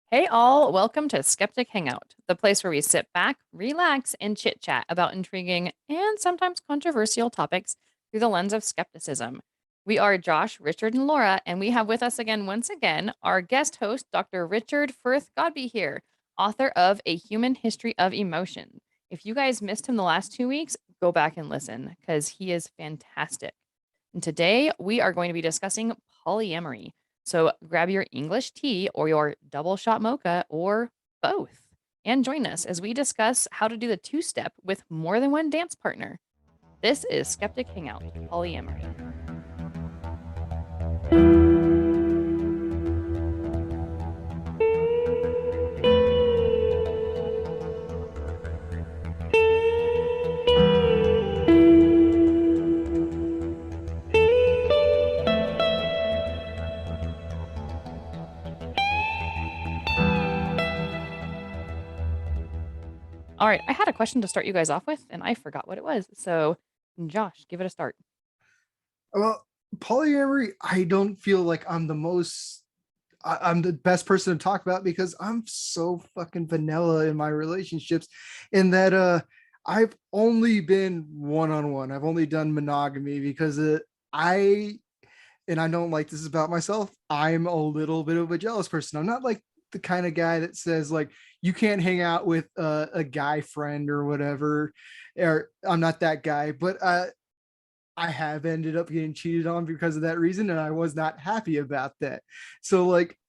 Hey all, welcome to Skeptic Hangout, the place where we sit back, relax, and chit chat about intriguing and sometimes controversial topics through the lens of skepticism. We are Josh, Richard, and Laura, and we have with us once again, our guest host, Dr. Richard Firth-Godbehere, author of A Human History of Emotion. If you guys missed him the last 2 weeks, go back and listen because he is fantastic. And today we are going to be discussing polyamory. So grab your English tea or your double shot mocha or both and join us as we discuss how to do the two step with more than one dance partner. This is Skeptic Hangout Polyamory. All right, I had a question to start you guys off with, and I forgot what it was. So, Josh, give it a start. Well, polyamory, I don't feel like I'm the best person to talk about because I'm so fucking vanilla in my relationships in that I've only been one-on-one. I've only done monogamy because I and I don't like this about myself. I'm a little bit of a jealous person. I'm not like the kind of guy that says like you can't hang out with a guy friend or whatever, or I'm not that guy, but I have ended up getting cheated on because of that reason, and I was not happy about that. So, like,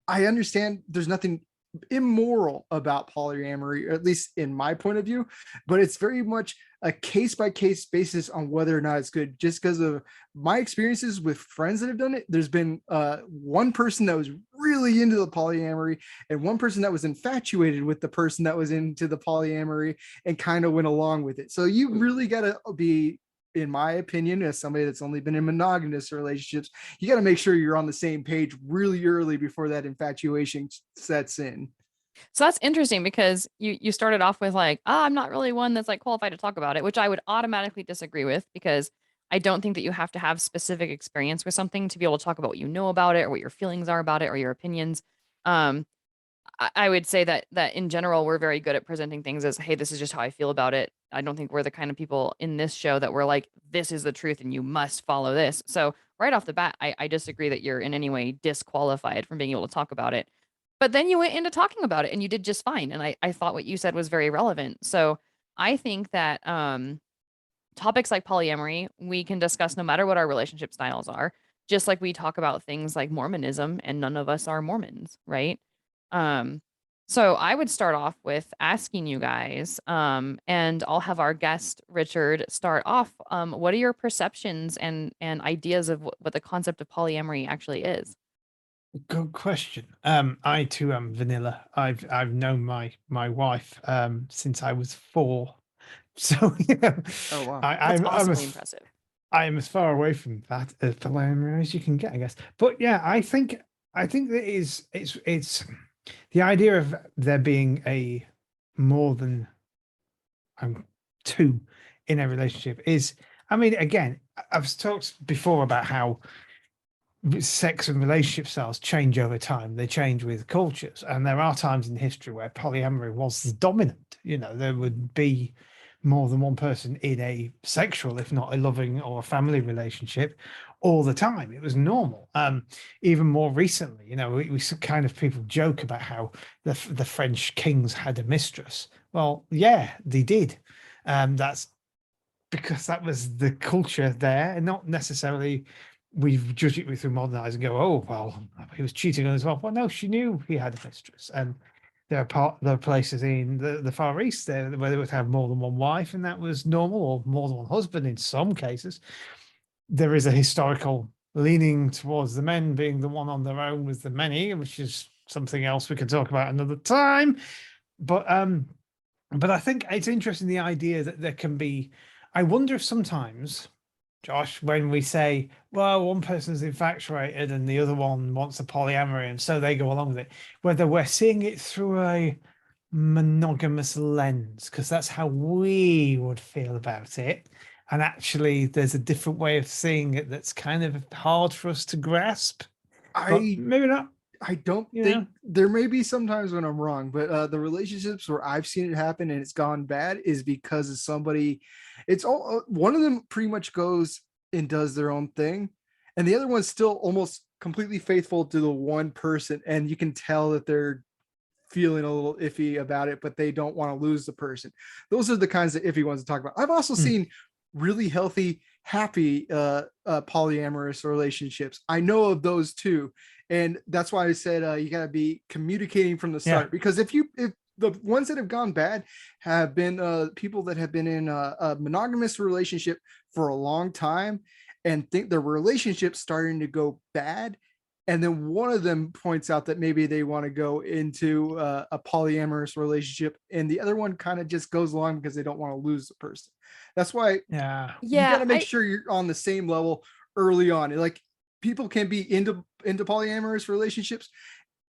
I understand there's nothing immoral about polyamory, or at least in my point of view, but it's very much a case by case basis on whether or not it's good. Just because of my experiences with friends that have done it, there's been one person that was really into the polyamory and one person that was infatuated with the person that was into the polyamory and kind of went along with it. So you really got to be, in my opinion, as somebody that's only been in monogamous relationships, you got to make sure you're on the same page really early before that infatuation sets in. So that's interesting because you started off with like, I'm not really one that's like qualified to talk about it, which I would automatically disagree with because I don't think that you have to have specific experience with something to be able to talk about what you know about it or what your feelings are about it or your opinions. Um, I would say that in general we're very good at presenting things as, hey, this is just how I feel about it. I don't think we're the kind of people in this show that we're like, this is the truth and you must follow this. So right off the bat, I disagree that you're in any way disqualified from being able to talk about it. But then you went into talking about it and you did just fine. And I thought what you said was very relevant. So I think that topics like polyamory, we can discuss no matter what our relationship styles are, just like we talk about things like Mormonism, and none of us are Mormons, right? Um, so I would start off with asking you guys, and I'll have our guest Richard start off. What are your perceptions and ideas of what the concept of polyamory actually is? Good question. I too am vanilla. I've known my wife since I was 4. So Oh wow, I, that's I'm awesomely as impressive. I'm as far away from that as polyamory as you can get, I guess. But yeah, I think that is it's the idea of there being a more than two in a relationship is. I mean, again, I've talked before about how sex and relationship styles change over time. They change with cultures, and there are times in history where polyamory was the dominant. There would be more than one person in a sexual, if not a loving or a family relationship, all the time. It was normal. Even more recently, we kind of people joke about how the French kings had a mistress. Well, yeah, they did. That's because that was the culture there, and not necessarily we judge it through modern eyes and go, oh well, he was cheating on his wife. Well, no, she knew he had a mistress, and there are places in the Far East there where they would have more than one wife, and that was normal, or more than one husband in some cases. There is a historical leaning towards the men being the one on their own with the many, which is something else we can talk about another time. But I think it's interesting, the idea that there can be. I wonder if sometimes, Josh, when we say, well, one person's infatuated and the other one wants a polyamory, and so they go along with it, whether we're seeing it through a monogamous lens, because that's how we would feel about it. And actually, there's a different way of seeing it that's kind of hard for us to grasp, but I maybe not. I don't You think know? there may be sometimes when I'm wrong, but the relationships where I've seen it happen and it's gone bad is because of somebody. It's all one of them pretty much goes and does their own thing, and the other one's still almost completely faithful to the one person, and you can tell that they're feeling a little iffy about it, but they don't want to lose the person. Those are the kinds of iffy ones to talk about. I've also seen really healthy, happy polyamorous relationships. I know of those too. And that's why I said you got to be communicating from the start, because if the ones that have gone bad have been people that have been in a monogamous relationship for a long time and think their relationship's starting to go bad, and then one of them points out that maybe they want to go into a polyamorous relationship, and the other one kind of just goes along because they don't want to lose the person. That's why you got to make sure you're on the same level early on. Like, people can be into polyamorous relationships,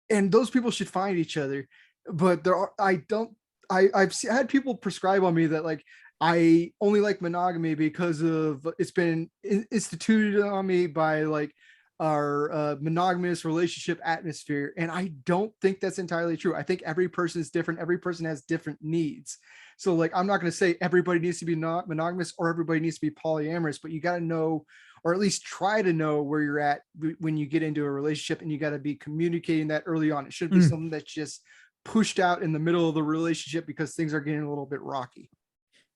and those people should find each other. But I've had people prescribe on me that, like, I only like monogamy because of it's been instituted on me by like our monogamous relationship atmosphere. And I don't think that's entirely true. I think every person is different. Every person has different needs. So like, I'm not going to say everybody needs to be not monogamous or everybody needs to be polyamorous, but you got to know, or at least try to know where you're at when you get into a relationship, and you got to be communicating that early on. It should be something that's just pushed out in the middle of the relationship because things are getting a little bit rocky.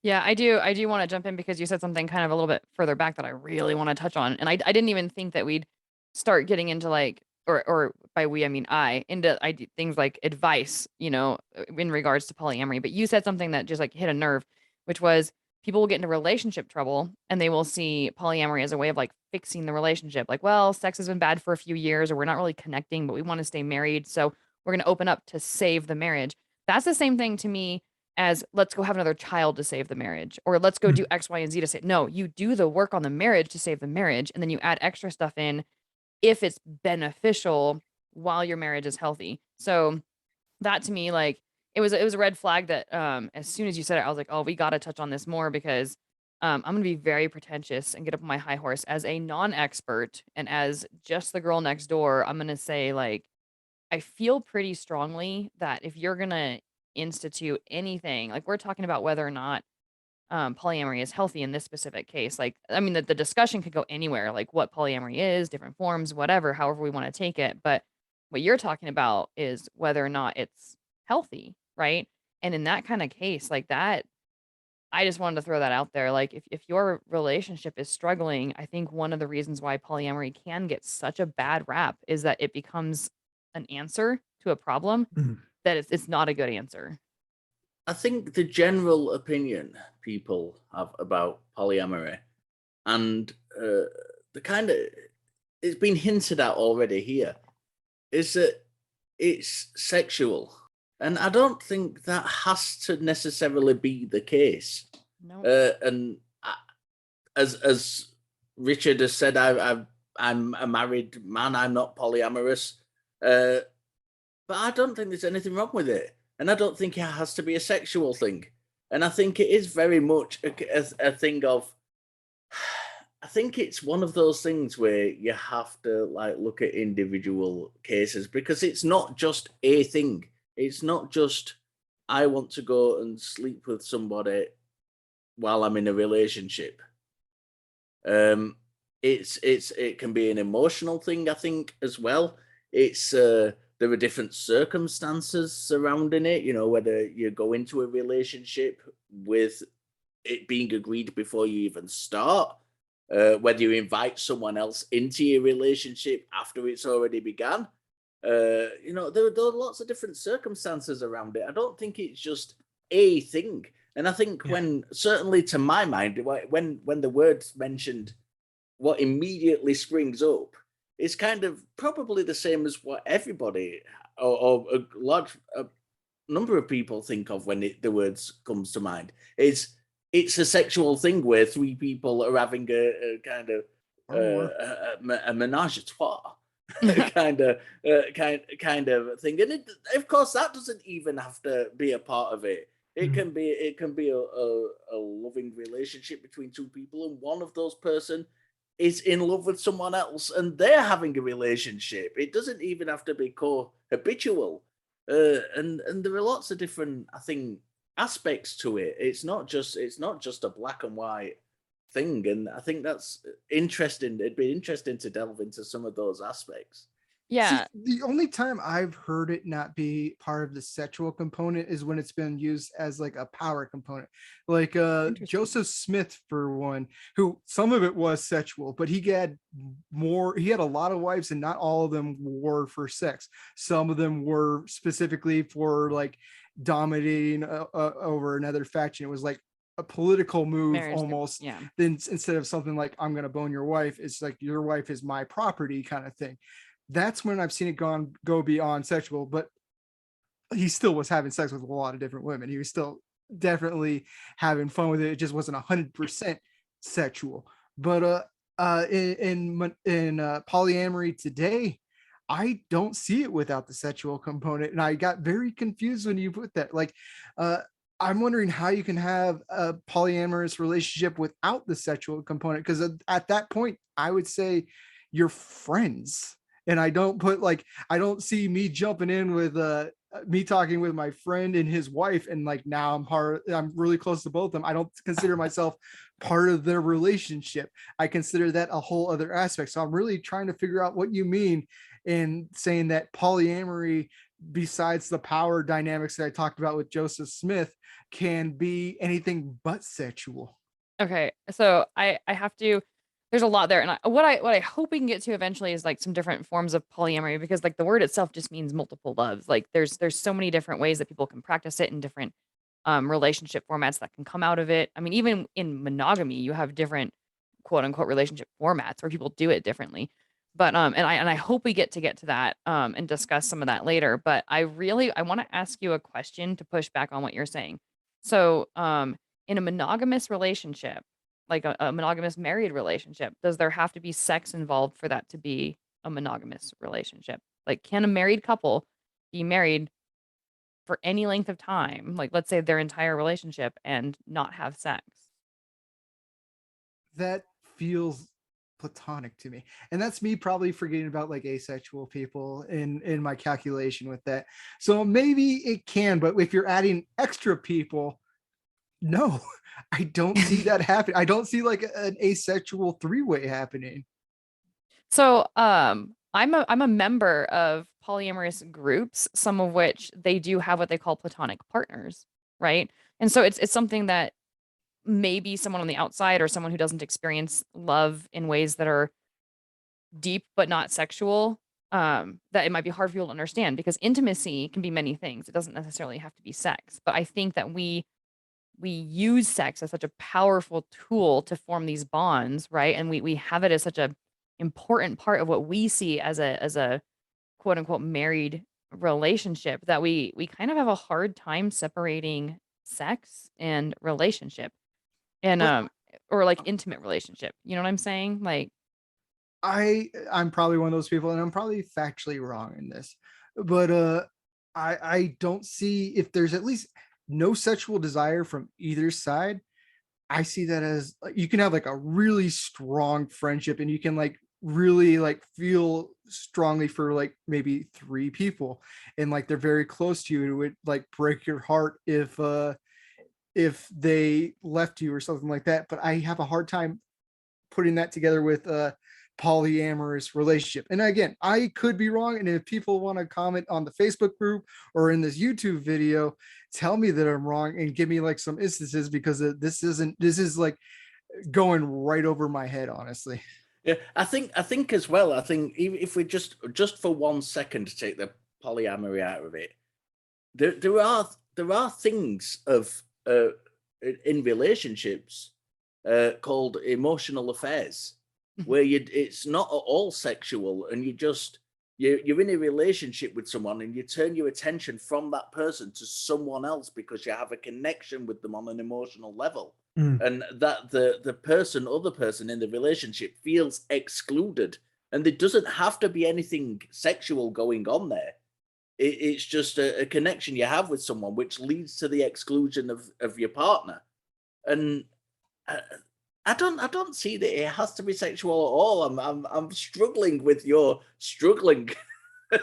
Yeah, I do want to jump in because you said something kind of a little bit further back that I really want to touch on. And I didn't even think that we'd start getting into like, or by we, I mean into things like advice, in regards to polyamory. But you said something that just like hit a nerve, which was people will get into relationship trouble and they will see polyamory as a way of like fixing the relationship. Like, well, sex has been bad for a few years, or we're not really connecting, but we want to stay married. So we're going to open up to save the marriage. That's the same thing to me as let's go have another child to save the marriage, or let's go do X, Y, and Z to save. No, you do the work on the marriage to save the marriage, and then you add extra stuff in if it's beneficial while your marriage is healthy. So that to me, like, it was a red flag that as soon as you said it, I was like, oh, we got to touch on this more because I'm gonna be very pretentious and get up on my high horse as a non-expert and as just the girl next door. I'm gonna say, like, I feel pretty strongly that if you're gonna institute anything, like we're talking about whether or not polyamory is healthy in this specific case. Like, I mean, the discussion could go anywhere, like what polyamory is, different forms, whatever, however we want to take it. But what you're talking about is whether or not it's healthy, right? And in that kind of case, like that, I just wanted to throw that out there. Like, if your relationship is struggling, I think one of the reasons why polyamory can get such a bad rap is that it becomes an answer to a problem that it's not a good answer. I think the general opinion people have about polyamory, and the kind of, it's been hinted at already here, is that it's sexual. And I don't think that has to necessarily be the case. No. And as Richard has said, I'm a married man. I'm not polyamorous. But I don't think there's anything wrong with it. And I don't think it has to be a sexual thing. And I think it is very much a thing of, I think it's one of those things where you have to like look at individual cases, because it's not just a thing. It's not just, I want to go and sleep with somebody while I'm in a relationship. It can be an emotional thing, I think, as well. It's there are different circumstances surrounding it, whether you go into a relationship with it being agreed before you even start, whether you invite someone else into your relationship after it's already begun. There are lots of different circumstances around it. I don't think it's just a thing. And I think when, certainly to my mind, when the word's mentioned, what immediately springs up is kind of probably the same as what everybody or a large number of people think of when the words comes to mind. It's a sexual thing where three people are having a kind of a menage a trois. kind of thing, and of course that doesn't even have to be a part of it. It can be a loving relationship between two people, and one of those person is in love with someone else and they're having a relationship. It doesn't even have to be co-habitual. And there are lots of different, I think, aspects to it. It's not just a black and white thing. And I think that's interesting. It'd be interesting to delve into some of those aspects. See, Yeah. the only time I've heard it not be part of the sexual component is when it's been used as like a power component. Like Interesting. Joseph Smith, for one, who some of it was sexual, but he had a lot of wives, and not all of them were for sex. Some of them were specifically for like dominating over another faction. It was like a political move Marriage, almost. yeah. Then instead of something like I'm gonna bone your wife, it's like your wife is my property kind of thing. That's when I've seen it go beyond sexual, but he still was having sex with a lot of different women. He was still definitely having fun with it. It just wasn't 100% sexual. But in polyamory today, I don't see it without the sexual component, and I got very confused when you put that. Like, I'm wondering how you can have a polyamorous relationship without the sexual component, because at that point, I would say you're friends. And I don't see me jumping in with me talking with my friend and his wife, and like now I'm really close to both of them. I don't consider myself part of their relationship. I consider that a whole other aspect. So I'm really trying to figure out what you mean in saying that polyamory, besides the power dynamics that I talked about with Joseph Smith, can be anything but sexual. Okay, so I have to. There's a lot there, and what I hope we can get to eventually is like some different forms of polyamory, because like the word itself just means multiple loves. Like there's so many different ways that people can practice it, in different relationship formats that can come out of it. I mean, even in monogamy, you have different quote unquote relationship formats where people do it differently. But and I hope we get to that and discuss some of that later. But I want to ask you a question to push back on what you're saying. So in a monogamous relationship, like a monogamous married relationship, does there have to be sex involved for that to be a monogamous relationship? Like, can a married couple be married for any length of time, like let's say their entire relationship, and not have sex? That feels platonic to me, and that's me probably forgetting about like asexual people in my calculation with that. So maybe it can, but if you're adding extra people, no, I don't see that happen. I don't see like an asexual three-way happening. So, I'm a member of polyamorous groups, some of which they do have what they call platonic partners, right? And so it's something that maybe someone on the outside, or someone who doesn't experience love in ways that are deep but not sexual, that it might be hard for people to understand, because intimacy can be many things. It doesn't necessarily have to be sex. But I think that we use sex as such a powerful tool to form these bonds, right? And we have it as such a important part of what we see as a quote unquote married relationship, that we kind of have a hard time separating sex and relationship, and But or like intimate relationship. You know what I'm saying? Like, I'm probably one of those people, and I'm probably factually wrong in this, but I don't see, if there's at least no sexual desire from either side, I see that as like, you can have like a really strong friendship, and you can like really like feel strongly for like maybe three people, and like they're very close to you. It would like break your heart if they left you or something like that. But I have a hard time putting that together with a polyamorous relationship. And again, I could be wrong. And if people want to comment on the Facebook group or in this YouTube video, tell me that I'm wrong and give me like some instances, because this is like going right over my head, honestly. Yeah, I think as well. I think even if we just for 1 second to take the polyamory out of it, there are things of in relationships called emotional affairs, where it's not at all sexual, and you're in a relationship with someone, and you turn your attention from that person to someone else because you have a connection with them on an emotional level. And that the other person in the relationship feels excluded, and there doesn't have to be anything sexual going on there. It's just a connection you have with someone, which leads to the exclusion of your partner. And I don't see that it has to be sexual at all. I'm struggling with your struggling.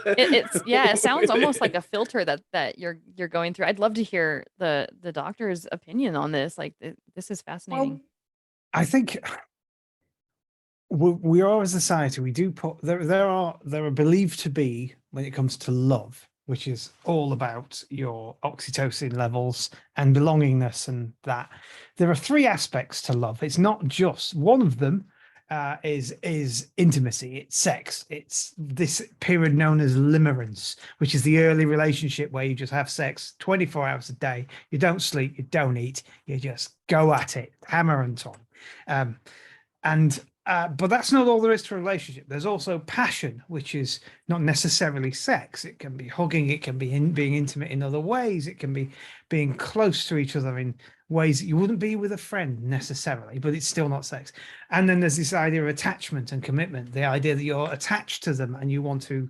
It sounds almost like a filter that you're going through. I'd love to hear the doctor's opinion on this. Like this is fascinating. Well, I think we are a society. We do put there are believed to be, when it comes to love, which is all about your oxytocin levels and belongingness, and that there are three aspects to love. It's not just one of them. Is intimacy, it's sex, it's this period known as limerence, which is the early relationship where you just have sex 24 hours a day. You don't sleep, you don't eat, you just go at it, hammer and ton. But that's not all there is to a relationship. There's also passion, which is not necessarily sex. It can be hugging, it can be being intimate in other ways, it can be being close to each other in ways that you wouldn't be with a friend necessarily, but it's still not sex. And then there's this idea of attachment and commitment, the idea that you're attached to them and you want to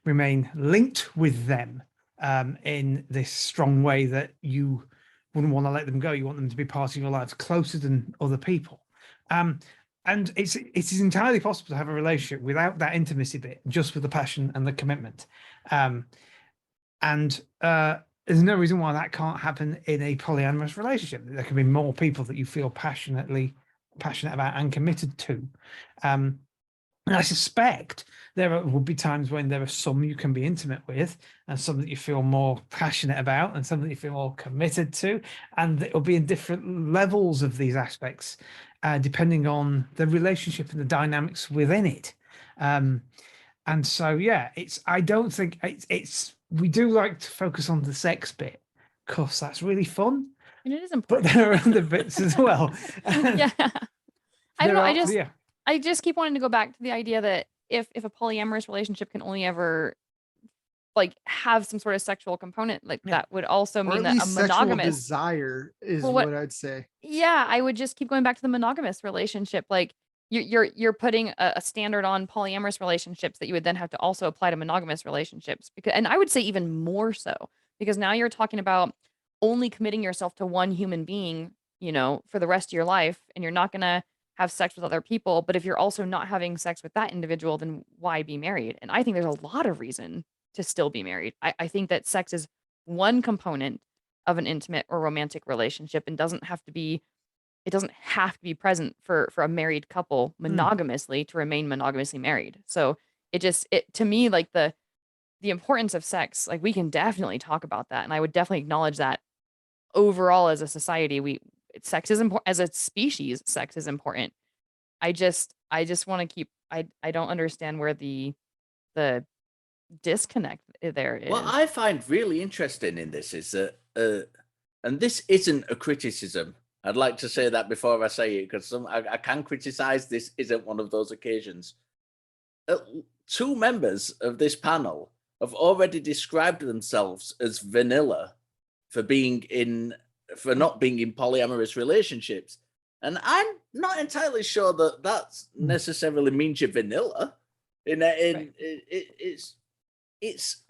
remain linked with them in this strong way that you wouldn't want to let them go. You want them to be part of your lives closer than other people. And it is entirely possible to have a relationship without that intimacy bit, just with the passion and the commitment. There's no reason why that can't happen in a polyamorous relationship. There can be more people that you feel passionate about and committed to. And I suspect there will be times when there are some you can be intimate with and some that you feel more passionate about and some that you feel more committed to. And it will be in different levels of these aspects, depending on the relationship and the dynamics within it. And so, yeah, I don't think we do like to focus on the sex bit because that's really fun. And it is important. But there are other bits as well. Yeah. I don't know. I just keep wanting to go back to the idea that if a polyamorous relationship can only ever like have some sort of sexual component, like that would also mean that a monogamous desire is what I'd say. Yeah, I would just keep going back to the monogamous relationship. Like you're putting a standard on polyamorous relationships that you would then have to also apply to monogamous relationships, because, and I would say even more so, because now you're talking about only committing yourself to one human being, for the rest of your life, and you're not going to have sex with other people. But if you're also not having sex with that individual, then why be married? And I think there's a lot of reason to still be married. I think that sex is one component of an intimate or romantic relationship and doesn't have to be present for a married couple monogamously to remain monogamously married. So it to me, like the importance of sex, like we can definitely talk about that. And I would definitely acknowledge that overall as a society, sex is important. As a species, sex is important. I just want to keep, I don't understand where the disconnect there is. What I find really interesting in this is that, and this isn't a criticism, I'd like to say that before I say it, because I can criticize. This isn't one of those occasions. Two members of this panel have already described themselves as vanilla for not being in polyamorous relationships, and I'm not entirely sure that that's necessarily means you're vanilla. It's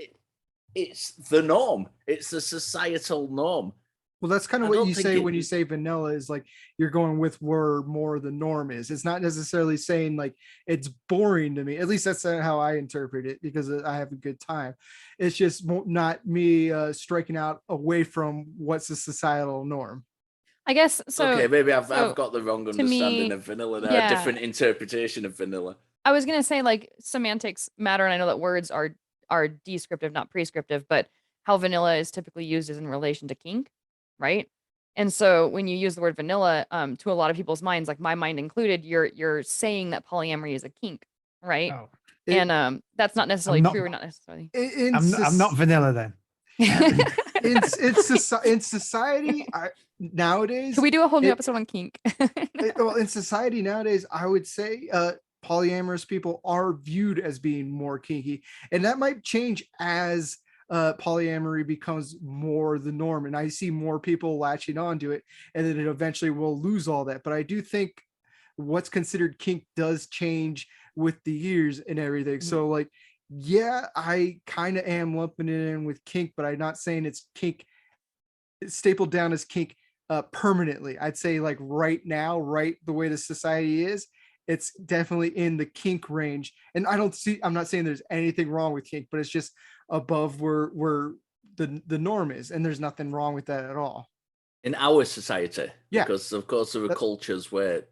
the norm. It's the societal norm. Well, that's kind of what you say when you say vanilla, is like you're going with where more the norm is. It's not necessarily saying like it's boring to me. At least that's how I interpret it, because I have a good time. It's just not me striking out away from what's the societal norm. I guess so. Okay, maybe I've got the wrong understanding of vanilla there. A different interpretation of vanilla. I was gonna say, like, semantics matter, and I know that words are descriptive, not prescriptive, but how vanilla is typically used is in relation to kink, right? And so when you use the word vanilla, to a lot of people's minds, like my mind included, you're saying that polyamory is a kink, right? Oh. And that's not necessarily true, or not necessarily. I'm not vanilla then. in society nowadays. Can we do a whole new episode on kink? Well, in society nowadays, I would say polyamorous people are viewed as being more kinky, and that might change as polyamory becomes more the norm, and I see more people latching onto it, and then it eventually will lose all that. But I do think what's considered kink does change with the years and everything. So like, yeah, I kind of am lumping it in with kink, but I'm not saying it's kink, it's stapled down as kink permanently. I'd say like right now, right the way the society is, it's definitely in the kink range. And I'm not saying there's anything wrong with kink, but it's just above where the norm is, and there's nothing wrong with that at all. In our society, Yeah. because of course there are cultures where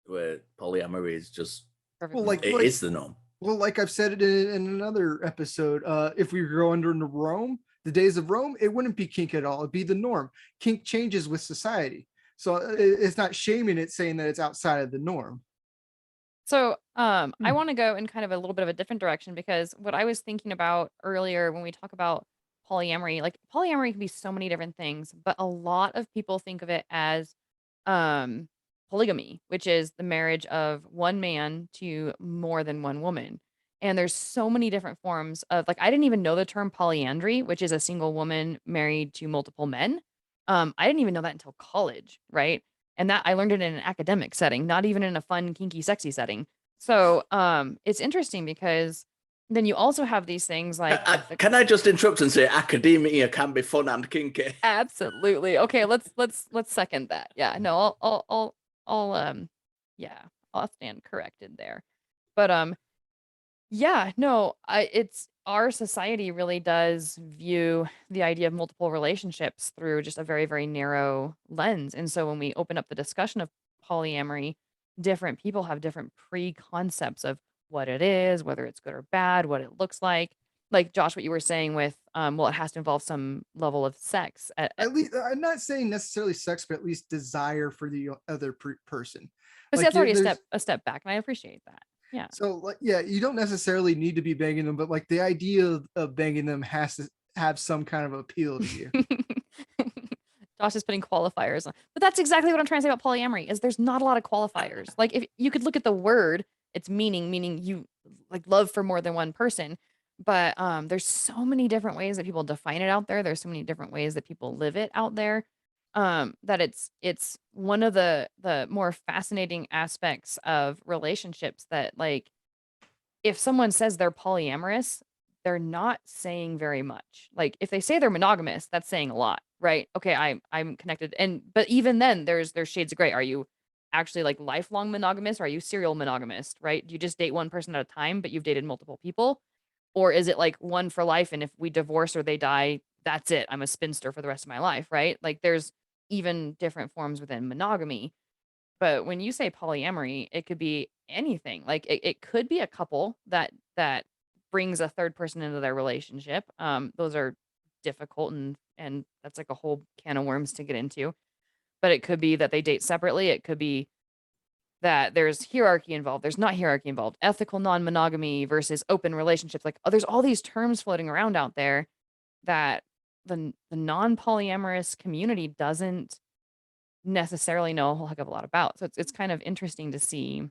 polyamory is just it is the norm. Well, like I've said it in another episode, if we go under Rome, the days of Rome, it wouldn't be kink at all. It'd be the norm. Kink changes with society. So it's not shaming it, saying that it's outside of the norm. So I want to go in kind of a little bit of a different direction, because what I was thinking about earlier when we talk about polyamory, like polyamory can be so many different things, but a lot of people think of it as um polygamy, which is the marriage of one man to more than one woman. And there's so many different forms of, like, I didn't even know the term polyandry, which is a single woman married to multiple men. I didn't even know that until college, right? And that I learned it in an academic setting, not even in a fun, kinky, sexy setting. So it's interesting because then you also have these things like Can I just interrupt and say academia can be fun and kinky? Absolutely. Okay, let's second that. Yeah, no, I'll yeah, I'll stand corrected there. But yeah, no, it's our society really does view the idea of multiple relationships through just a very, very narrow lens. And so when we open up the discussion of polyamory, different people have different preconcepts of what it is, whether it's good or bad, what it looks like. Like Josh, what you were saying with, well, it has to involve some level of sex. At least I'm not saying necessarily sex, but at least desire for the other person. But see, Like that's already a step back, and I appreciate that. Yeah. So like, yeah, you don't necessarily need to be banging them, but like the idea of banging them has to have some kind of appeal to you. Josh is putting qualifiers on. But that's exactly what I'm trying to say about polyamory, is there's not a lot of qualifiers. Like, if you could look at the word, it's meaning you like love for more than one person. But there's so many different ways that people define it out there. There's so many different ways that people live it out there. That it's one of the more fascinating aspects of relationships, that, like, if someone says they're polyamorous, they're not saying very much. Like, if they say they're monogamous, that's saying a lot, right? Okay, I'm connected. But even then there's shades of gray. Are you actually like lifelong monogamous, or are you serial monogamous, right? Do you just date one person at a time, but you've dated multiple people? Or is it like one for life, and if we divorce or they die, that's it. I'm a spinster for the rest of my life, right? Like, there's even different forms within monogamy. But when you say polyamory, it could be anything. Like, it could be a couple that brings a third person into their relationship. Those are difficult, and that's like a whole can of worms to get into. But it could be that they date separately. It could be that there's hierarchy involved. There's not hierarchy involved. Ethical non-monogamy versus open relationships. Like, oh, there's all these terms floating around out there that the non-polyamorous community doesn't necessarily know a whole heck of a lot about. So it's kind of interesting to see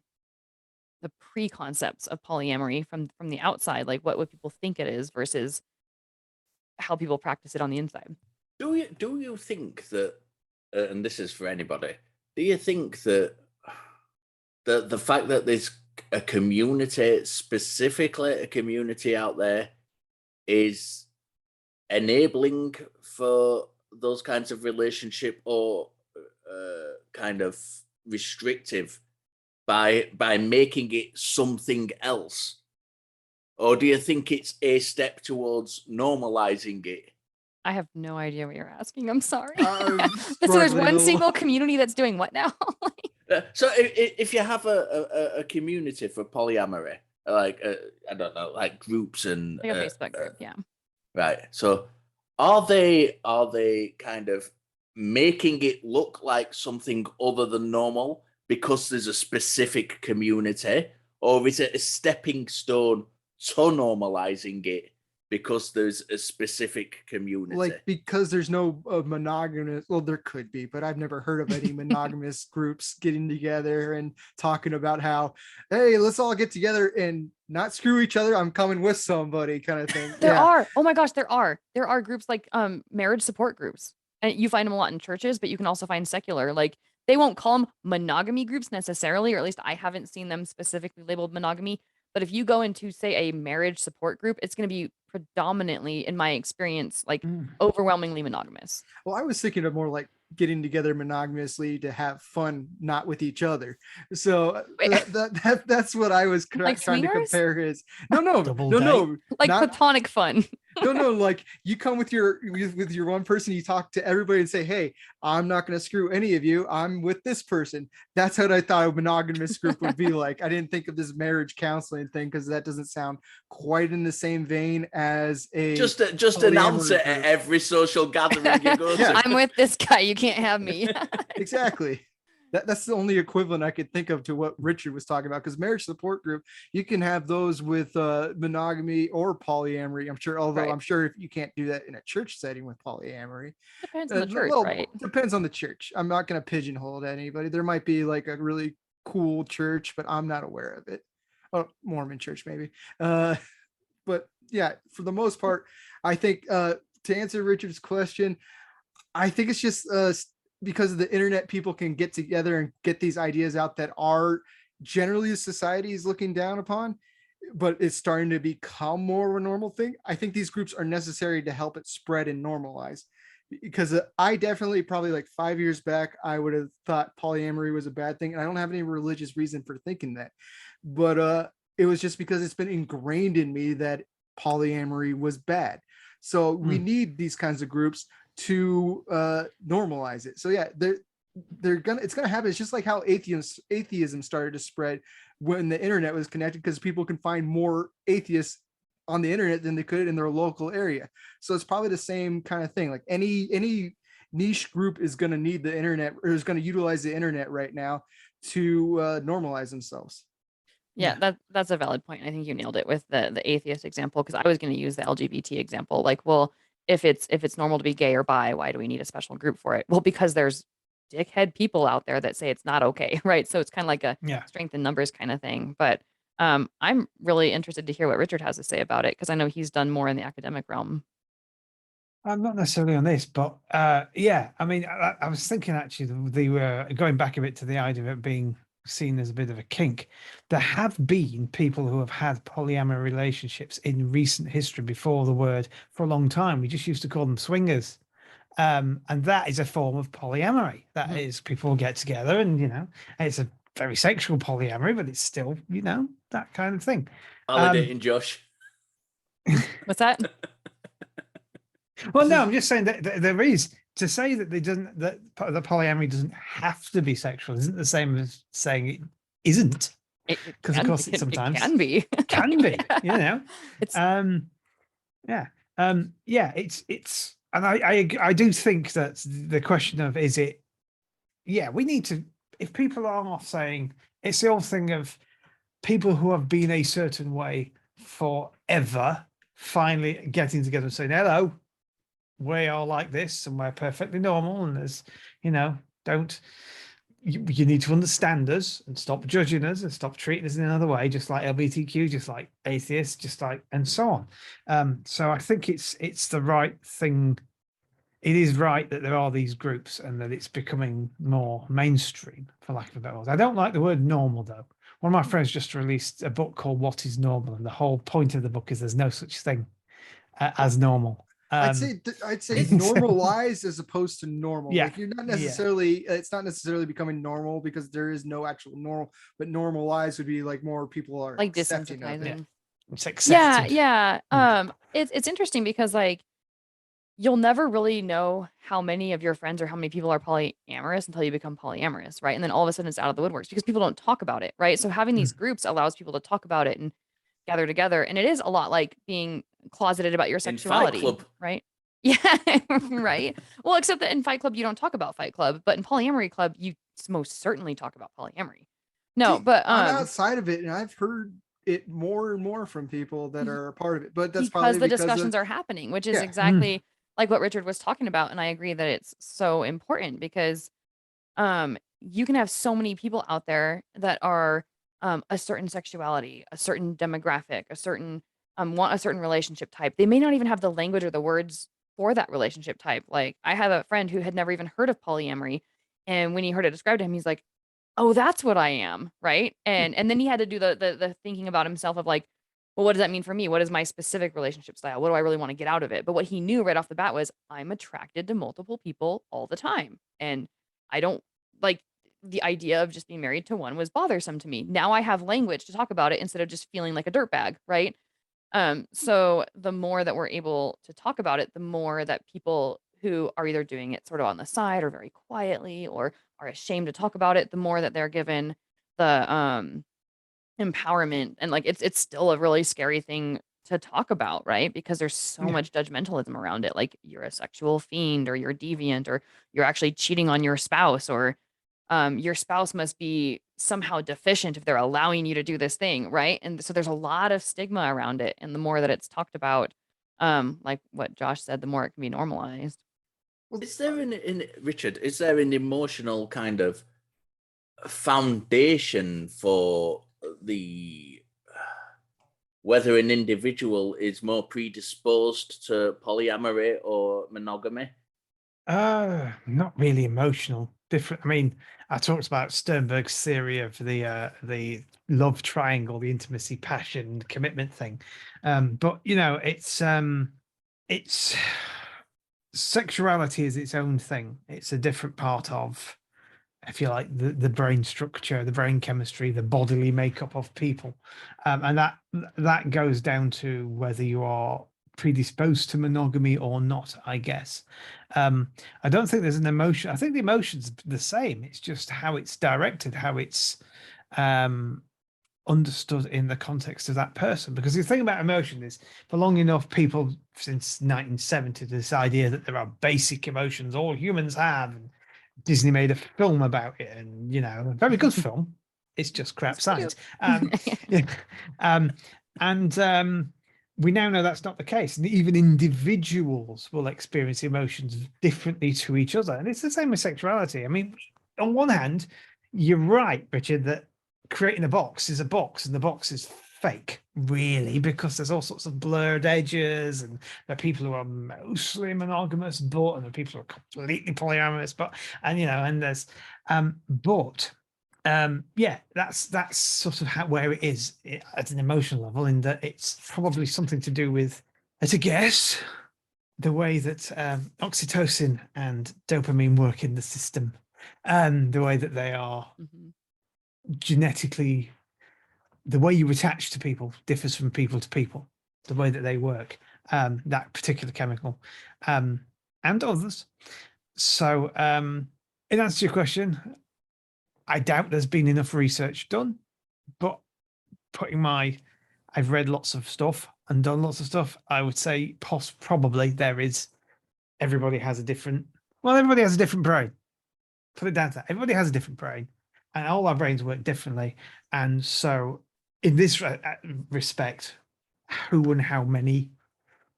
the preconcepts of polyamory from the outside, like what would people think it is versus how people practice it on the inside. Do you think that, and this is for anybody, do you think that the fact that there's a community, specifically a community out there, is enabling for those kinds of relationship, or kind of restrictive by making it something else? Or do you think it's a step towards normalizing it? I have no idea what you're asking. I'm sorry. I'm So there's struggling a one little. single community that's doing what now? So if you have a community for polyamory, like I don't know, like groups and Like a Facebook group, yeah. right. So are they kind of making it look like something other than normal because there's a specific community, or is it a stepping stone to normalizing it because there's a specific community? Like, because there's no monogamous, well, there could be, but I've never heard of any monogamous groups getting together and talking about how, hey, let's all get together and not screw each other. I'm coming with somebody, kind of thing. There are. Oh my gosh, there are groups like marriage support groups. And you find them a lot in churches, but you can also find secular. Like, they won't call them monogamy groups necessarily, or at least I haven't seen them specifically labeled monogamy, But if you go into, say, a marriage support group, it's going to be predominantly, in my experience, like overwhelmingly monogamous. Well, I was thinking of more like getting together monogamously to have fun, not with each other. So that's what I was Like trying to swingers? compare. Is no, Double date? Like not platonic fun. no, like you come with your one person, you talk to everybody and say, hey, I'm not going to screw any of you, I'm with this person. That's what I thought a monogamous group would be like. I didn't think of this marriage counseling thing because that doesn't sound quite in the same vein as a Just polyamory announce it at group. every social gathering you go to. Yeah. I'm with this guy. You can't have me. Exactly. That's the only equivalent I could think of to what Richard was talking about, because marriage support group, you can have those with monogamy or polyamory, I'm sure, although Right. I'm sure if you can't do that in a church setting with polyamory. Depends on the church, Well, right? depends on the church. I'm not going to pigeonhole anybody. There might be like a really cool church, but I'm not aware of it. Oh, Mormon church maybe. But yeah, for the most part, I think to answer Richard's question, I think it's just because of the internet, people can get together and get these ideas out that are generally society is looking down upon, but it's starting to become more of a normal thing. I think these groups are necessary to help it spread and normalize, because I definitely, probably like 5 years back, I would have thought polyamory was a bad thing. And I don't have any religious reason for thinking that, but it was just because it's been ingrained in me that polyamory was bad. So we need these kinds of groups to normalize it. So yeah, it's gonna happen. It's just like how atheism started to spread when the internet was connected, because people can find more atheists on the internet than they could in their local area. So it's probably the same kind of thing. Like any niche group is going to need the internet, or is going to utilize the internet right now to normalize themselves. Yeah, that's a valid point. I think you nailed it with the atheist example, because I was going to use the LGBT example. Like, well, if it's normal to be gay or bi, why do we need a special group for it? Well, because there's dickhead people out there that say it's not okay, right? So it's kind of like a strength in numbers kind of thing. But I'm really interested to hear what Richard has to say about it, because I know he's done more in the academic realm. I'm not necessarily on this, but yeah, I mean, I was thinking actually, they were going back a bit to the idea of it being seen as a bit of a kink. There have been people who have had polyamory relationships in recent history before the word for a long time. We just used to call them swingers. And that is a form of polyamory. That is, people get together and, it's a very sexual polyamory, but it's still, that kind of thing. Validating Josh. What's that? Well, no, I'm just saying that there is, to say that that the polyamory doesn't have to be sexual isn't the same as saying it isn't. Because of course it sometimes can be. Can be, It's it's and I do think that the question of is it, we need to, if people are saying, it's the old thing of people who have been a certain way forever finally getting together and saying, hello, we are like this and we're perfectly normal, and there's, you need to understand us and stop judging us and stop treating us in another way, just like LGBTQ, just like atheists, just like, and so on. So I think it's the right thing. It is right that there are these groups and that it's becoming more mainstream, for lack of a better word. I don't like the word normal, though. One of my friends just released a book called What is Normal? And the whole point of the book is there's no such thing as normal. I'd say normalized as opposed to normal. Yeah. Like you're not necessarily, it's not necessarily becoming normal, because there is no actual normal, but normalized would be like more people are like accepting of it. desensitizing. It's accepted. It's interesting because like you'll never really know how many of your friends or how many people are polyamorous until you become polyamorous, right? And then all of a sudden it's out of the woodworks because people don't talk about it, right? So having these groups allows people to talk about it and gather together, and it is a lot like being closeted about your sexuality, in Fight Club. right? Yeah, right. Well, except that in Fight Club you don't talk about Fight Club, but in Polyamory Club you most certainly talk about polyamory. No, but I'm outside of it, and I've heard it more and more from people that are a part of it. But that's because probably the discussions are happening, which is exactly like what Richard was talking about, and I agree that it's so important because you can have so many people out there that are a certain sexuality, a certain demographic, a certain want a certain relationship type. They may not even have the language or the words for that relationship type. Like I have a friend who had never even heard of polyamory, and when he heard it described to him, he's like, oh, that's what I am, right? And then he had to do the thinking about himself of like, well, what does that mean for me? What is my specific relationship style? What do I really want to get out of it? But what he knew right off the bat was I'm attracted to multiple people all the time. And I don't like the idea of just being married to one was bothersome to me. Now I have language to talk about it instead of just feeling like a dirtbag, right? So the more that we're able to talk about it, the more that people who are either doing it sort of on the side or very quietly or are ashamed to talk about it, the more that they're given the empowerment. And like it's still a really scary thing to talk about, right? Because there's so Yeah. much judgmentalism around it. Like you're a sexual fiend or you're deviant or you're actually cheating on your spouse must be somehow deficient if they're allowing you to do this thing, right? And so there's a lot of stigma around it. And the more that it's talked about, like what Josh said, the more it can be normalized. Well, Is there Richard, is there an emotional kind of foundation for the whether an individual is more predisposed to polyamory or monogamy? Not really emotional. Different. I mean, I talked about Sternberg's theory of the love triangle, the intimacy, passion, commitment thing. But you know, it's sexuality is its own thing. It's a different part of, if you like, the brain structure, the brain chemistry, the bodily makeup of people, and that goes down to whether you are predisposed to monogamy or not, I guess. I don't think there's an emotion. I think the emotion's the same. It's just how it's directed, how it's um, understood in the context of that person. Because the thing about emotion is, for long enough, people since 1970, this idea that there are basic emotions all humans have, and Disney made a film about it, and you know, a very good film. It's just crap It's cute. science. Yeah. And we now know that's not the case, and even individuals will experience emotions differently to each other, and it's the same with sexuality. I mean, on one hand, you're right, Richard, that creating a box is a box, and the box is fake, really, because there's all sorts of blurred edges, and there are people who are mostly monogamous, but and there are people who are completely polyamorous, but and you know, and there's yeah, that's sort of where it is at an emotional level, in that it's probably something to do with, at a guess, the way that oxytocin and dopamine work in the system, and the way that they are Mhm. genetically, the way you attach to people differs from people to people, the way that they work, that particular chemical, and others. So, in answer to your question, I doubt there's been enough research done, but I've read lots of stuff and done lots of stuff. I would say probably there is. Everybody has a different. Well, everybody has a different brain. Put it down to that. Everybody has a different brain, and all our brains work differently. And so, in this respect, who and how many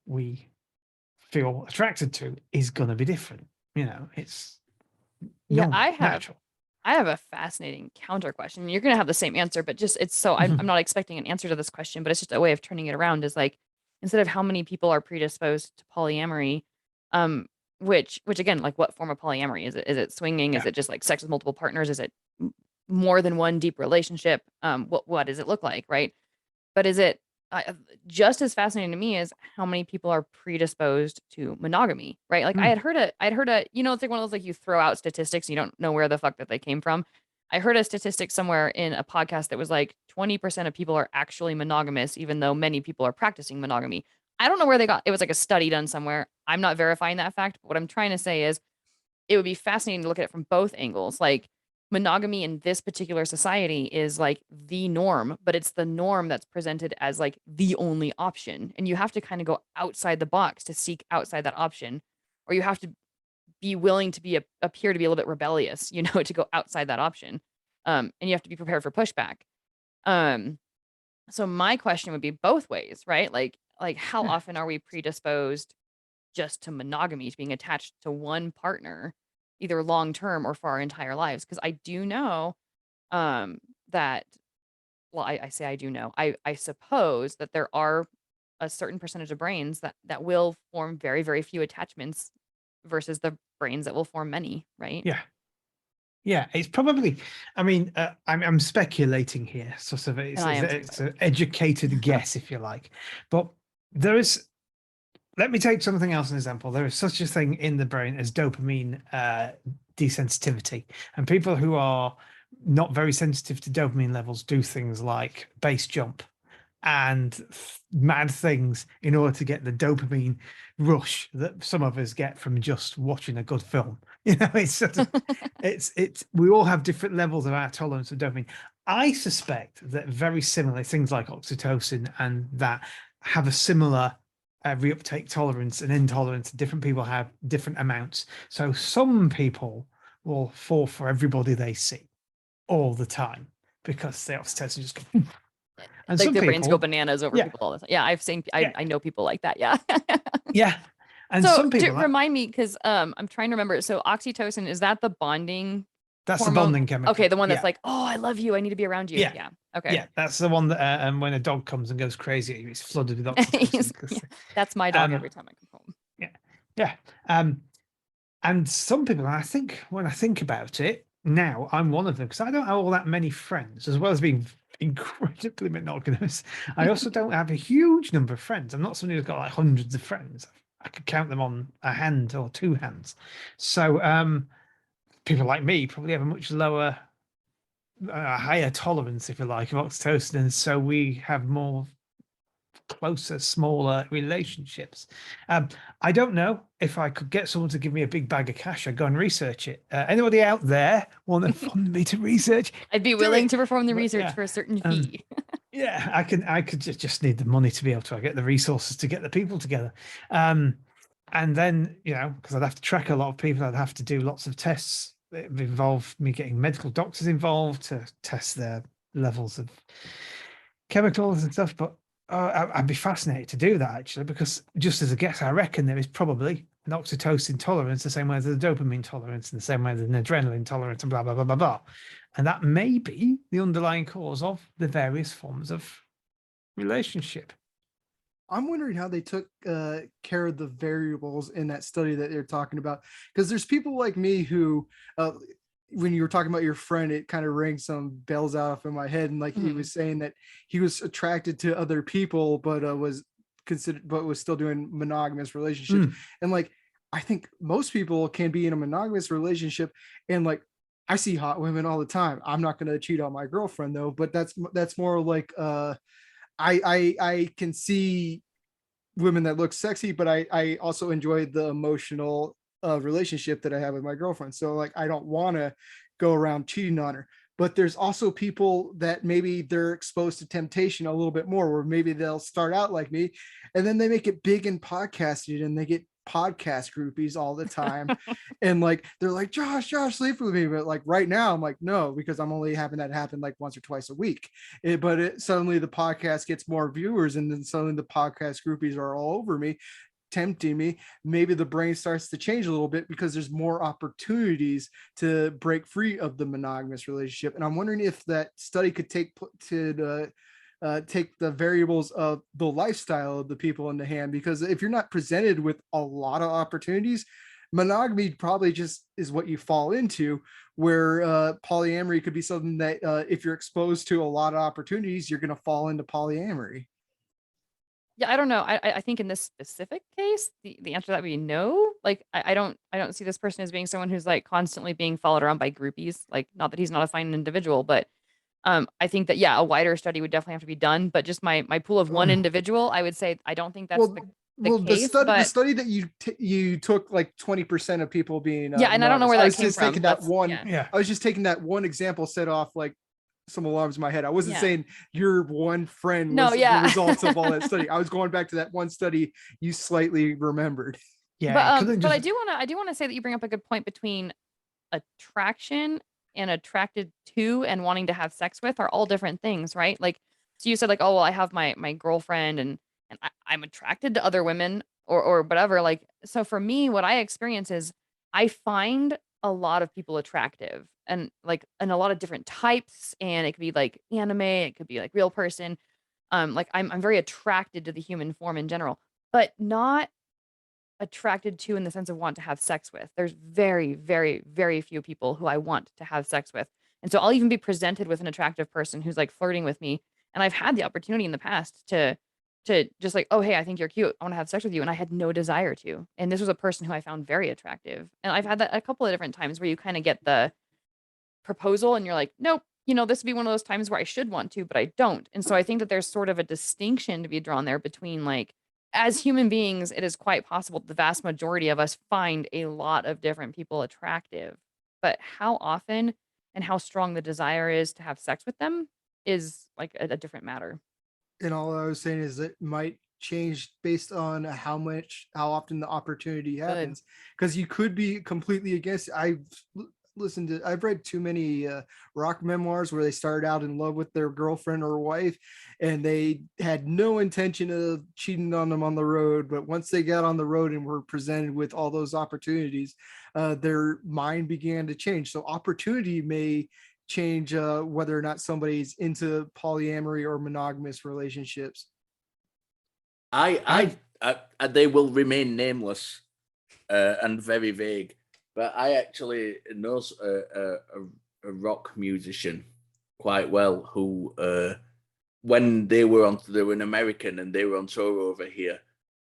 we feel attracted to is going to be different. You know, it's Yeah, normal, natural. I have a fascinating counter question. You're gonna have the same answer, but just it's so I'm not expecting an answer to this question, but it's just a way of turning it around. Is like instead of how many people are predisposed to polyamory, which again, like what form of polyamory is it? Is it swinging? Is Yeah. it just like sex with multiple partners? Is it more than one deep relationship? What does it look like, right? But is it just as fascinating to me as how many people are predisposed to monogamy, right? Like Mm. I'd heard a, you know, it's like one of those like you throw out statistics, you don't know where the fuck that they came from. I heard a statistic somewhere in a podcast that was like 20% of people are actually monogamous, even though many people are practicing monogamy. I don't know where they got it. Was like a study done somewhere. I'm not verifying that fact, but what I'm trying to say is it would be fascinating to look at it from both angles. Like monogamy in this particular society is like the norm, but it's the norm that's presented as like the only option. And you have to kind of go outside the box to seek outside that option, or you have to be willing to appear to be a little bit rebellious, you know, to go outside that option. And you have to be prepared for pushback. Um, so my question would be both ways, right? Like how Yeah. often are we predisposed just to monogamy, to being attached to one partner, either long term or for our entire lives. Because I do know that, well, I say I do know. I suppose that there are a certain percentage of brains that will form very, very few attachments versus the brains that will form many, right? Yeah. Yeah, it's probably. I mean, I'm speculating here, sort of. And I am too, It's by the an educated guess, if you like. But there is. Let me take something else an example. There is such a thing in the brain as dopamine desensitivity, and people who are not very sensitive to dopamine levels do things like base jump and mad things in order to get the dopamine rush that some of us get from just watching a good film. You know, it's sort of, it's we all have different levels of our tolerance of dopamine. I suspect that very similar things like oxytocin and that have a similar reuptake tolerance and intolerance. Different people have different amounts. So some people will fall for everybody they see all the time because the oxytocin just goes. And like some their brains go people, bananas over yeah, people all the time. Yeah, I've seen. yeah, I know people like that. Yeah. yeah. And So some people, remind me, because I'm trying to remember. So oxytocin, is that the bonding that's the hormone? bonding Okay, chemical. the one that's Yeah, like, oh, I love you. I need to be around you. yeah, Yeah. Okay. yeah. That's the one that, and when a dog comes and goes crazy, it's flooded with oxytocin. Yeah, that's my dog every time I come home. Yeah, yeah. And some people, and I think when I think about it now, I'm one of them because I don't have all that many friends, as well as being incredibly monogamous. I also don't have a huge number of friends. I'm not somebody who's got like hundreds of friends. I could count them on a hand or two hands. So people like me probably have a much lower, higher tolerance, if you like, of oxytocin, and so we have more closer, smaller relationships. I don't know if I could get someone to give me a big bag of cash. I'd go and research it. Anybody out there want to fund me to research? I'd be Do willing it. to perform the But research yeah, for a certain um, fee. yeah, I could just need the money to be able to get the resources to get the people together. And then, you know, because I'd have to track a lot of people, I'd have to do lots of tests. It would involve me getting medical doctors involved to test their levels of chemicals and stuff. But I'd be fascinated to do that actually, because just as a guess, I reckon there is probably an oxytocin tolerance the same way as a dopamine tolerance, and the same way as an adrenaline tolerance, and blah blah blah blah blah. And that may be the underlying cause of the various forms of relationship. I'm wondering how they took care of the variables in that study that they're talking about. Because there's people like me who, when you were talking about your friend, it kind of rang some bells off in my head. And like he Mhm. was saying that he was attracted to other people, but was still doing monogamous relationships. And like, I think most people can be in a monogamous relationship, and like, I see hot women all the time. I'm not going to cheat on my girlfriend though, but that's more like I can see women that look sexy, but I also enjoy the emotional relationship that I have with my girlfriend. So like I don't want to go around cheating on her. But there's also people that maybe they're exposed to temptation a little bit more, where maybe they'll start out like me, and then they make it big in podcasting, and they get podcast groupies all the time. And like they're like, Josh, sleep with me. But like right now, I'm like, no, because I'm only having that happen like once or twice a week. But suddenly the podcast gets more viewers, and then suddenly the podcast groupies are all over me, tempting me. Maybe the brain starts to change a little bit because there's more opportunities to break free of the monogamous relationship. And I'm wondering if that study could take the variables of the lifestyle of the people in the hand, because if you're not presented with a lot of opportunities, monogamy probably just is what you fall into, where polyamory could be something that if you're exposed to a lot of opportunities, you're going to fall into polyamory. Yeah, I don't know. I think in this specific case, the answer to that would be no. Like I don't see this person as being someone who's like constantly being followed around by groupies. Like, not that he's not a fine individual, but I think that yeah, a wider study would definitely have to be done. But just my pool of one individual, I would say I don't think that's Well, the the case. study But that you took like 20% of people being yeah, and I don't know where I that was came just from. taking that That's one. yeah, Yeah. I was just taking that one example, set off like some alarms in my head. I wasn't yeah. saying your one friend No, was the yeah. results of all that study. I was going back to that one study you slightly remembered. Yeah. But I do want to say that you bring up a good point between attraction and attracted to and wanting to have sex with are all different things, right? Like, so you said like, oh well, I have my girlfriend and I'm attracted to other women or whatever. Like, so for me, what I experience is I find a lot of people attractive and like and a lot of different types, and it could be like anime, it could be like real person. Like I'm very attracted to the human form in general, but not attracted to in the sense of want to have sex with. There's very, very, very few people who I want to have sex with. And so I'll even be presented with an attractive person who's like flirting with me. And I've had the opportunity in the past to just like, oh, hey, I think you're cute. I want to have sex with you. And I had no desire to. And this was a person who I found very attractive. And I've had that a couple of different times where you kind of get the proposal and you're like, nope, this would be one of those times where I should want to, but I don't. And so I think that there's sort of a distinction to be drawn there between like, as human beings, it is quite possible that the vast majority of us find a lot of different people attractive. But how often and how strong the desire is to have sex with them is like a different matter. And all I was saying is it might change based on how often the opportunity happens, because you could be completely against it. I've read too many rock memoirs where they started out in love with their girlfriend or wife and they had no intention of cheating on them on the road, but once they got on the road and were presented with all those opportunities, their mind began to change. So opportunity may change whether or not somebody's into polyamory or monogamous relationships. I they will remain nameless and very vague, but I actually know a rock musician quite well who, when they were an American and they were on tour over here,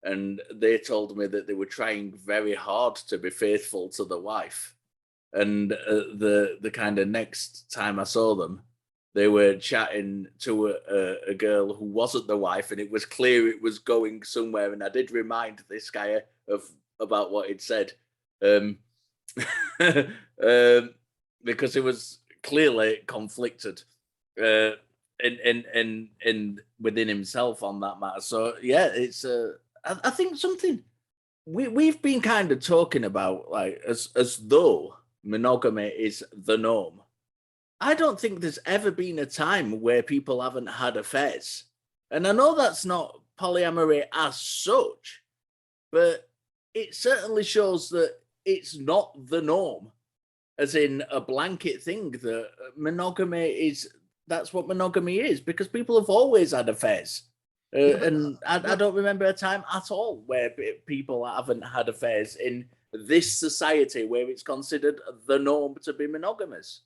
and they told me that they were trying very hard to be faithful to the wife. And the kind of next time I saw them, they were chatting to a girl who wasn't the wife, and it was clear it was going somewhere. And I did remind this guy about what he'd said, because it was clearly conflicted in within himself on that matter. So yeah, it's I think something we've been kind of talking about, like as though monogamy is the norm. I don't think there's ever been a time where people haven't had affairs. And I know that's not polyamory as such, but it certainly shows that it's not the norm, as in a blanket thing that that's what monogamy is, because people have always had affairs. And I don't remember a time at all where people haven't had affairs in this society where it's considered the norm to be monogamous.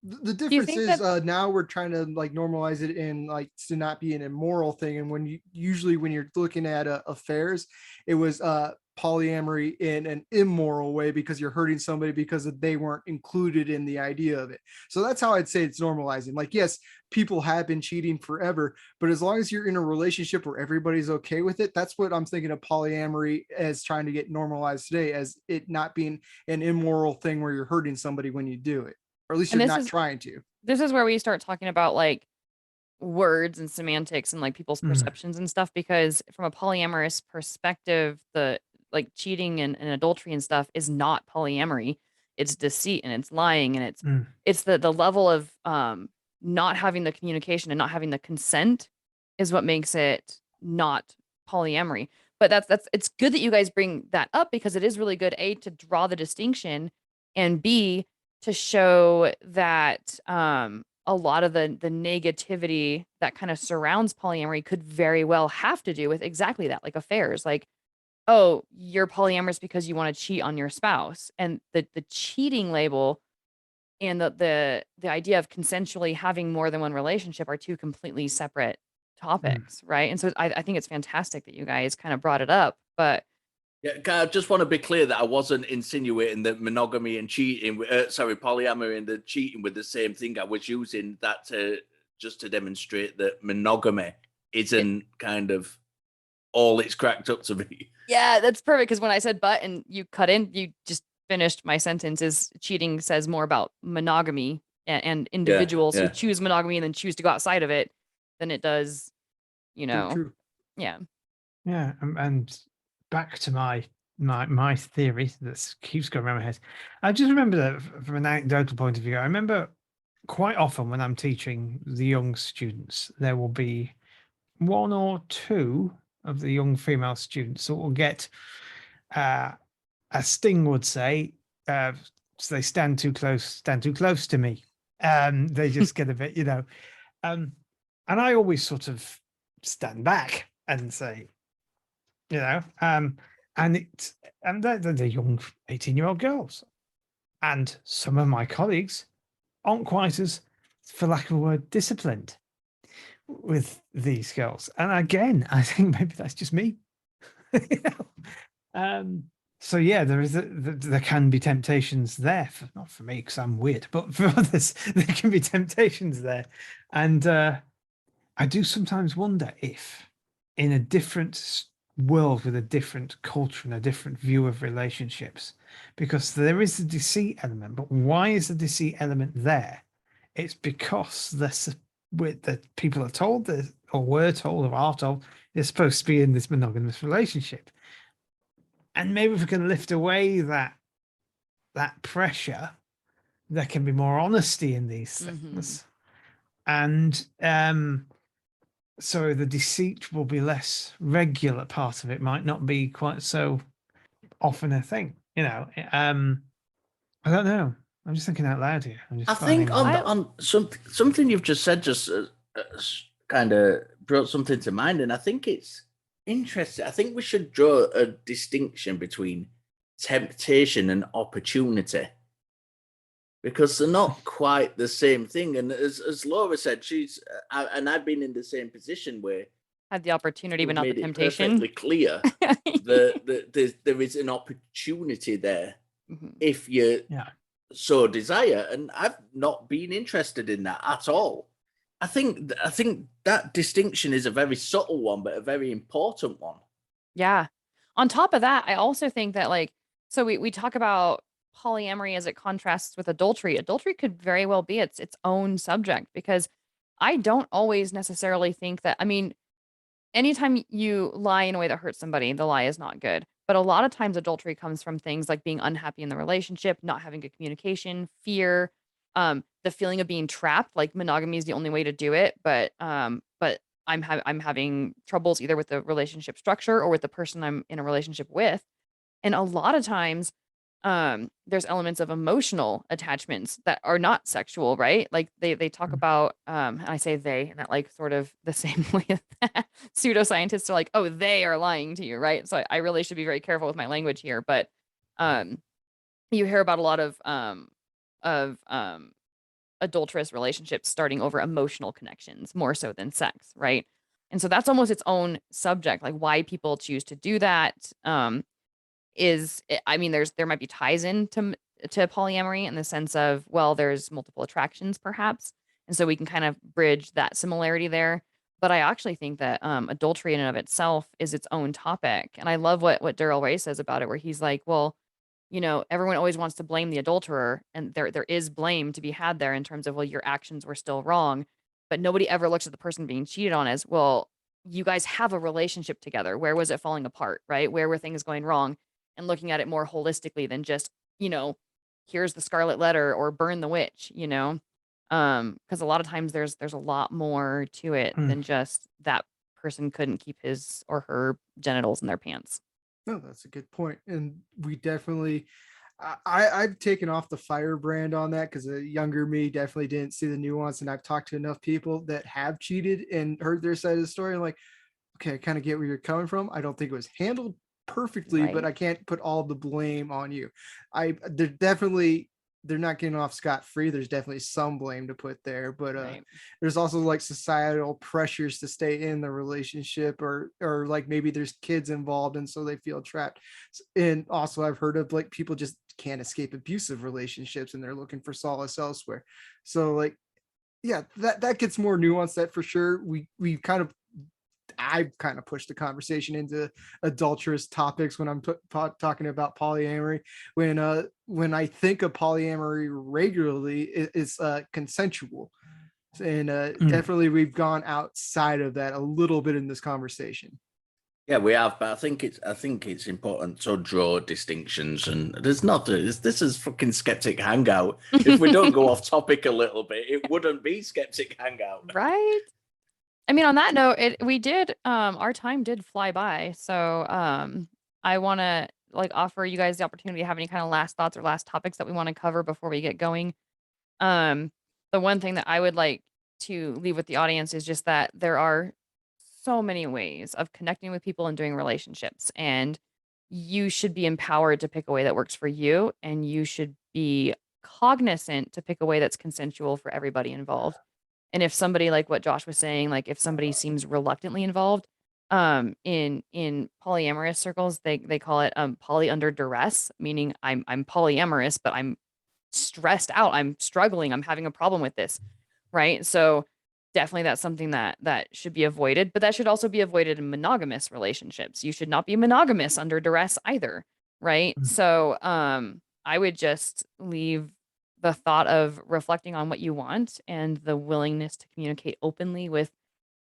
The difference is now we're trying to like normalize it in like to not be an immoral thing. And when you're looking at affairs, it was polyamory in an immoral way because you're hurting somebody because they weren't included in the idea of it. So that's how I'd say it's normalizing. Like, yes, people have been cheating forever, but as long as you're in a relationship where everybody's okay with it, that's what I'm thinking of polyamory as trying to get normalized today, as it not being an immoral thing where you're hurting somebody when you do it, or at least you're not trying to. This is where we start talking about like words and semantics and like people's perceptions and stuff, because from a polyamorous perspective, the like cheating and adultery and stuff is not polyamory. It's deceit and it's lying and it's the level of not having the communication and not having the consent is what makes it not polyamory. But that's it's good that you guys bring that up, because it is really good, A, to draw the distinction, and B, to show that a lot of the negativity that kind of surrounds polyamory could very well have to do with exactly that, like affairs. Like, oh, you're polyamorous because you want to cheat on your spouse. And the cheating label and the idea of consensually having more than one relationship are two completely separate topics, right? And so I think it's fantastic that you guys kind of brought it up. But yeah, I just want to be clear that I wasn't insinuating that monogamy and polyamory and the cheating were the same thing. I was using that just to demonstrate that monogamy isn't kind of all it's cracked up to be. Yeah, that's perfect, because when I said but and you cut in, you just finished my sentence. Is cheating says more about monogamy and individuals who choose monogamy and then choose to go outside of it than it does, True. Yeah. Yeah, and back to my theory that keeps going around my head. I just remember that from an anecdotal point of view. I remember quite often when I'm teaching the young students, there will be one or two of the young female students that will get a sting, would say, so they stand too close to me. They just get a bit, and I always sort of stand back and say, and they're young 18-year-old girls, and some of my colleagues aren't quite as, for lack of a word, disciplined with these girls. And again, I think maybe that's just me. You know? So yeah, there can be temptations there. Not for me because I'm weird, but for others, there can be temptations there. And I do sometimes wonder if, in a different world with a different culture and a different view of relationships, because there is a deceit element, but why is the deceit element there? It's because the people are told that, or were told, or are told, they're supposed to be in this monogamous relationship. And maybe if we can lift away that pressure, there can be more honesty in these things. And so the deceit will be less regular. Part of it might not be quite so often a thing, you know. I don't know. I'm just thinking out loud here. I think on something you've just said just kind of brought something to mind, and I think it's interesting. I think we should draw a distinction between temptation and opportunity, because they're not quite the same thing. And as Laura said, and I've been in the same position where had the opportunity, but not the temptation. Perfectly clear that there is an opportunity there if you so desire, and I've not been interested in that at all. I think that distinction is a very subtle one, but a very important one. Yeah. On top of that, I also think that, like, so we talk about polyamory as it contrasts with adultery. Adultery could very well be its own subject, because I don't always necessarily think that, I mean, anytime you lie in a way that hurts somebody, the lie is not good. But a lot of times adultery comes from things like being unhappy in the relationship, not having good communication, fear, the feeling of being trapped. Like, monogamy is the only way to do it, but I'm having troubles either with the relationship structure or with the person I'm in a relationship with. And a lot of times, there's elements of emotional attachments that are not sexual, right? Like, they talk about, and I say they, and that, like, sort of the same way that pseudoscientists are like, oh, they are lying to you, right? So I really should be very careful with my language here. But you hear about a lot of adulterous relationships starting over emotional connections more so than sex, right? And so that's almost its own subject, like why people choose to do that. I mean, there might be ties into polyamory in the sense of, well, there's multiple attractions perhaps, and so we can kind of bridge that similarity there. But I actually think that adultery in and of itself is its own topic, and I love what Daryl Ray says about it, where he's like, well, you know, everyone always wants to blame the adulterer, and there is blame to be had there in terms of, well, your actions were still wrong, but nobody ever looks at the person being cheated on as, well, you guys have a relationship together. Where was it falling apart, right? Where were things going wrong? And looking at it more holistically than just, you know, here's the scarlet letter or burn the witch, you know? Because a lot of times there's a lot more to it than just that person couldn't keep his or her genitals in their pants. No, that's a good point. And we definitely, I've taken off the firebrand on that, because the younger me definitely didn't see the nuance. And I've talked to enough people that have cheated and heard their side of the story. I'm like, okay, I kind of get where you're coming from. I don't think it was handled perfectly, but I can't put all the blame on you. They're not getting off scot-free. There's definitely some blame to put there, but there's also like societal pressures to stay in the relationship, or like maybe there's kids involved and so they feel trapped. And also I've heard of like people just can't escape abusive relationships and they're looking for solace elsewhere. So like, yeah, that gets more nuanced, that for sure. I've kind of pushed the conversation into adulterous topics when I'm talking about polyamory. When I think of polyamory regularly, it's consensual, and definitely we've gone outside of that a little bit in this conversation. Yeah, we have, but I think it's important to draw distinctions, and this is fucking Skeptic Hangout. If we don't go off topic a little bit, it wouldn't be Skeptic Hangout, right? I mean, on that note, our time did fly by. So I want to like offer you guys the opportunity to have any kind of last thoughts or last topics that we want to cover before we get going. The one thing that I would like to leave with the audience is just that there are so many ways of connecting with people and doing relationships. And you should be empowered to pick a way that works for you, and you should be cognizant to pick a way that's consensual for everybody involved. And if somebody, like what Josh was saying, like if somebody seems reluctantly involved, in polyamorous circles, they call it poly under duress, meaning I'm polyamorous, but I'm stressed out, I'm struggling, I'm having a problem with this, right? So definitely that's something that should be avoided, but that should also be avoided in monogamous relationships. You should not be monogamous under duress either, right? So I would just leave the thought of reflecting on what you want and the willingness to communicate openly with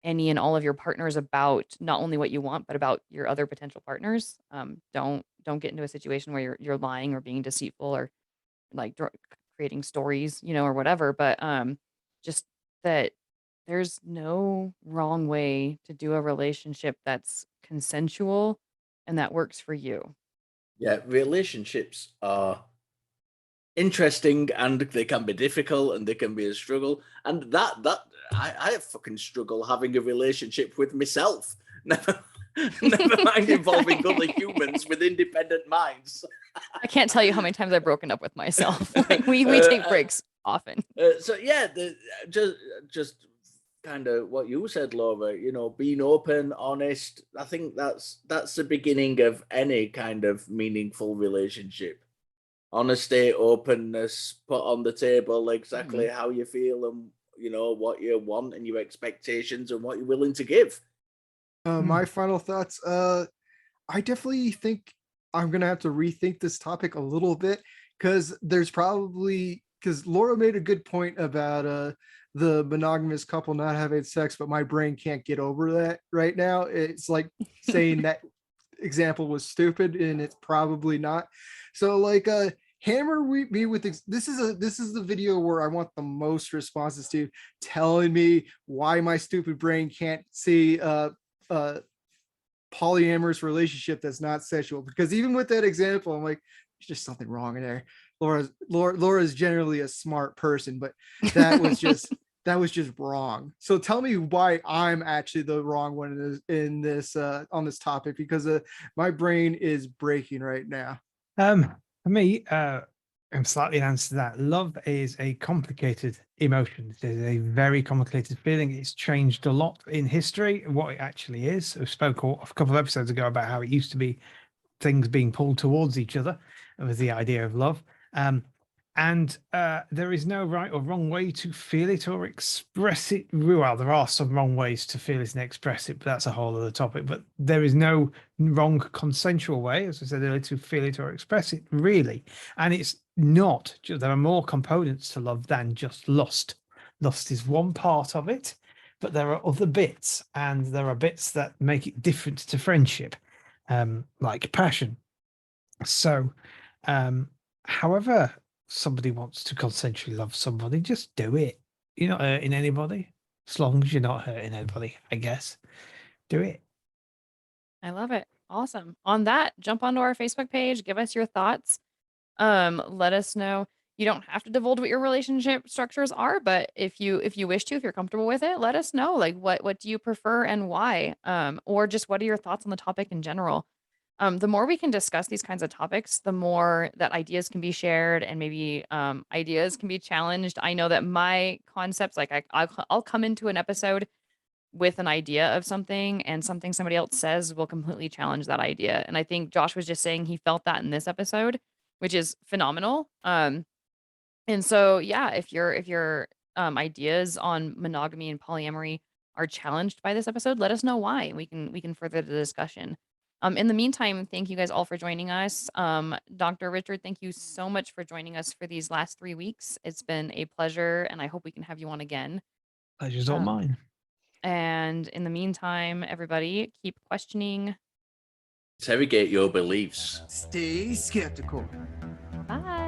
any and all of your partners about not only what you want but about your other potential partners. Don't get into a situation where you're lying or being deceitful or like creating stories, or whatever, but just that there's no wrong way to do a relationship that's consensual and that works for you. Yeah, relationships are interesting and they can be difficult and they can be a struggle. And I fucking struggle having a relationship with myself. Never mind involving other humans with independent minds. I can't tell you how many times I've broken up with myself. Like we take breaks often. So yeah, just kind of what you said, Laura. Being open, honest. I think that's the beginning of any kind of meaningful relationship. Honesty, openness, put on the table exactly how you feel and what you want and your expectations and what you're willing to give. My final thoughts. I definitely think I'm gonna have to rethink this topic a little bit because Laura made a good point about the monogamous couple not having sex, but my brain can't get over that right now. It's like saying that example was stupid, and it's probably not. So hammer me with this is the video where I want the most responses to telling me why my stupid brain can't see polyamorous relationship that's not sexual, because even with that example I'm like, there's just something wrong in there. Laura's generally a smart person, but that was just wrong. So tell me why I'm actually the wrong one in this on this topic, because my brain is breaking right now. For me, I'm slightly in answer to that. Love is a complicated emotion. It is a very complicated feeling. It's changed a lot in history, what it actually is. I spoke a couple of episodes ago about how it used to be things being pulled towards each other with the idea of love. And there is no right or wrong way to feel it or express it. Well, there are some wrong ways to feel it and express it, but that's a whole other topic. But there is no wrong consensual way, as I said earlier, to feel it or express it, really. And it's not, there are more components to love than just lust. Lust is one part of it, but there are other bits, and there are bits that make it different to friendship, like passion. So, however somebody wants to consensually love somebody, just do it. You're not hurting anybody. As long as you're not hurting anybody, I guess. Do it. I love it. Awesome. On that, jump onto our Facebook page, give us your thoughts. Let us know. You don't have to divulge what your relationship structures are, but if you wish to, if you're comfortable with it, let us know. Like what do you prefer and why? Or just what are your thoughts on the topic in general? The more we can discuss these kinds of topics, the more that ideas can be shared and maybe ideas can be challenged. I know that my concepts, like I'll come into an episode with an idea of something, and something somebody else says will completely challenge that idea. And I think Josh was just saying he felt that in this episode, which is phenomenal. And so yeah, if your ideas on monogamy and polyamory are challenged by this episode, let us know why. We can further the discussion. In the meantime, thank you guys all for joining us. Dr. Richard, thank you so much for joining us for these last 3 weeks. It's been a pleasure, and I hope we can have you on again. Pleasure's all mine. And in the meantime, everybody, keep questioning. Interrogate your beliefs. Stay skeptical. Bye.